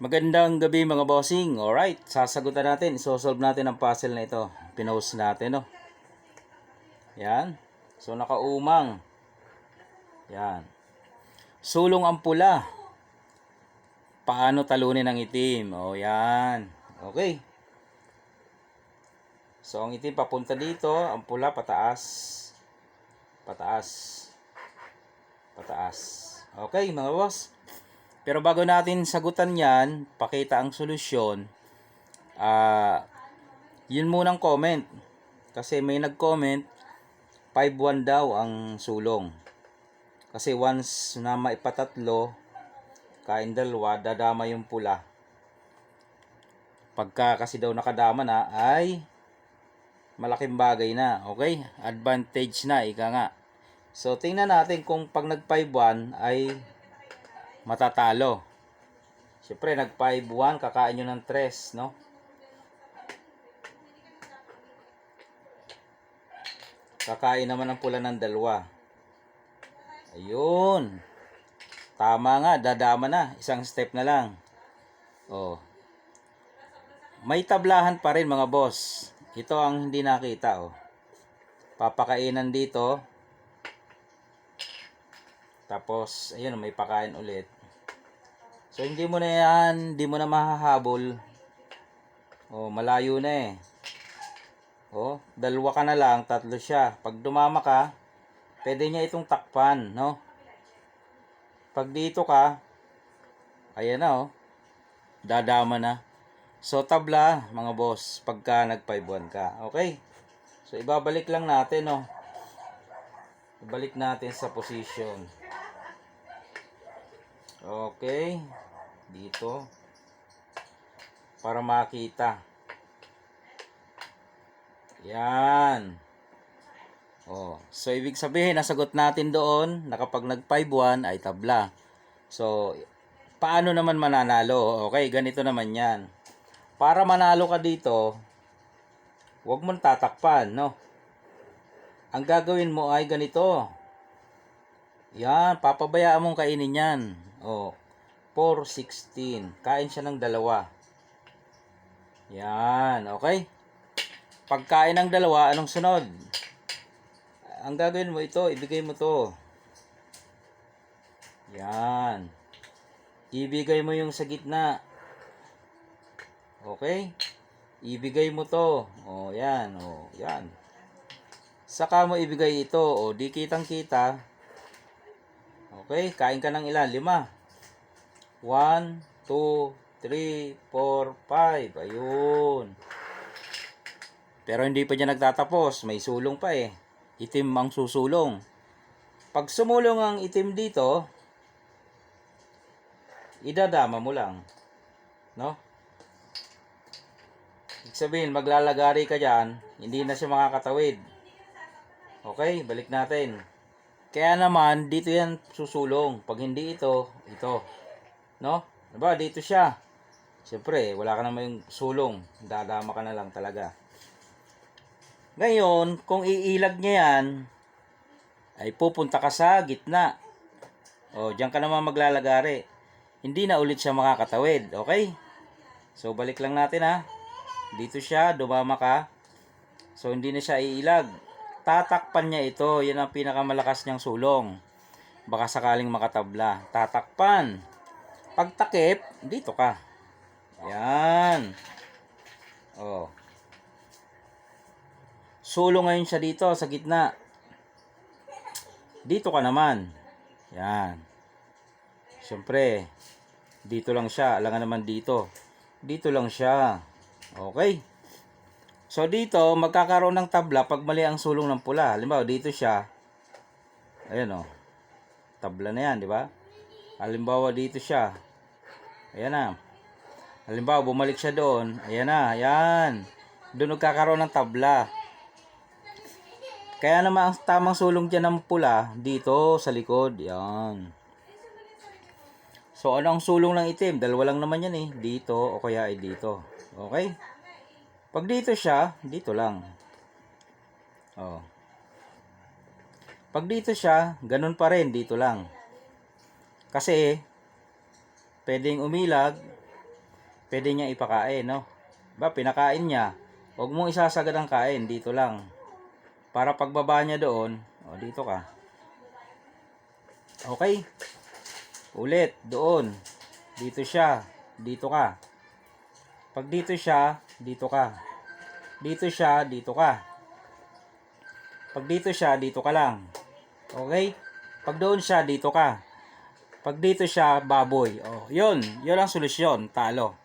Magandang gabi mga bossing. Alright, sasagutan natin. Isosolve natin ang puzzle na ito. Pinost natin, no? Yan. So, nakaumang. Yan. Sulong ang pula. Paano talunin ang itim? O, yan. Okay. So, ang itim papunta dito. Ang pula pataas. Pataas. Pataas. Okay, mga boss. Pero bago natin sagutan yan, pakita ang solusyon, yun munang comment. Kasi may nag-comment, 5-1 daw ang sulong. Kasi once na maipatatlo, kain dalawa, dadama yung pula. Pagka kasi daw nakadama na, ay malaking bagay na. Okay? Advantage na, ika nga. So, tingnan natin kung pag nag-5-1 ay matatalo. Siyempre, nag 5-1, kakain nyo ng 3, no? Kakain naman ang pula ng 2. Ayun. Tama nga, dadama na. Isang step na lang. Oh. May tablahan pa rin mga boss. Ito ang hindi nakita, oh. Papakainan dito. Tapos, ayun, may pakain ulit. So, hindi mo na yan, hindi mo na mahahabol. Oh, malayo na eh. Oh, 2 ka na lang, 3 siya. Pag dumama ka, pwede niya itong takpan, no? Pag dito ka, ayan na, oh. Dadama na. So, tabla, mga boss, pagka nag 5-1 ka. Okay? So, ibabalik lang natin, no? Ibalik natin sa position. Okay. Dito. Para makita. Yan. Oh, so ibig sabihin nasagot natin doon na kapag nag 5-1 ay tabla. So, paano naman mananalo? Okay, ganito naman 'yan. Para manalo ka dito, huwag mong tatakpan, no? Ang gagawin mo ay ganito. Yan, papabayaan mong kainin 'yan. Oh, 4-16. Kain siya ng 2. Yan, okay? Pagkain ng 2, anong sunod? Ang gagawin mo ito, ibigay mo to. Yan. Ibigay mo yung sa gitna. Okay? Ibigay mo to. O, yan. O, yan. Saka mo ibigay ito. O, di kitang-kita. Okay? Kain ka ng ilan? 5. 1, 2, 3, 4, 5. Ayun. Pero hindi pa niya nagtatapos. May sulong pa eh. Itim ang susulong. Pag sumulong ang itim dito, idadama mo lang. No? Ibig sabihin, maglalagari ka dyan, hindi na siya makakatawid. Okay? Balik natin. Kaya naman, dito yan susulong. Pag hindi ito, ito. No? Diba? Dito siya. Siyempre, wala ka naman yung sulong. Dadama ka na lang talaga. Ngayon, kung iilag niya yan, ay pupunta ka sa gitna. O, diyan ka naman maglalagari. Hindi na ulit siya makakatawid. Okay? So, balik lang natin ha. Dito siya, dumama ka. So, hindi na siya iilag. Tatakpan niya ito. Yan ang pinakamalakas niyang sulong. Baka sakaling makatabla. Tatakpan. Pag takip, dito ka. Yan. O. Sulong ngayon siya dito sa gitna. Dito ka naman. Yan. Siyempre, dito lang siya. Alangan naman dito. Dito lang siya. Okay. So, dito, magkakaroon ng tabla pag mali ang sulong ng pula. Halimbawa, dito siya. Ayan o. Tabla na yan, di ba? Halimbawa, dito siya. Ayan na. Halimbawa, bumalik siya doon. Ayan na. Ayan. Doon magkakaroon ng tabla. Kaya naman ang tamang sulong dyan ng pula, dito sa likod. Yan. So, ano ang sulong ng itim? 2 lang naman yan eh. Dito o kaya ay dito. Okay? Pag dito siya, dito lang. Oh. Pag dito siya, ganun pa rin, dito lang. Kasi, pwedeng umilag, pwede niya ipakain, no? Ba, pinakain niya. Huwag mong isasagad ang kain, dito lang. Para pagbaba niya doon, o dito ka. Okay? Ulit, doon. Dito siya, dito ka. Pag dito siya, dito ka. Dito siya, dito ka. Pag dito siya, dito ka lang. Okay? Pag doon siya, dito ka. Pag dito siya, baboy. Oh, yun ang solusyon, talo.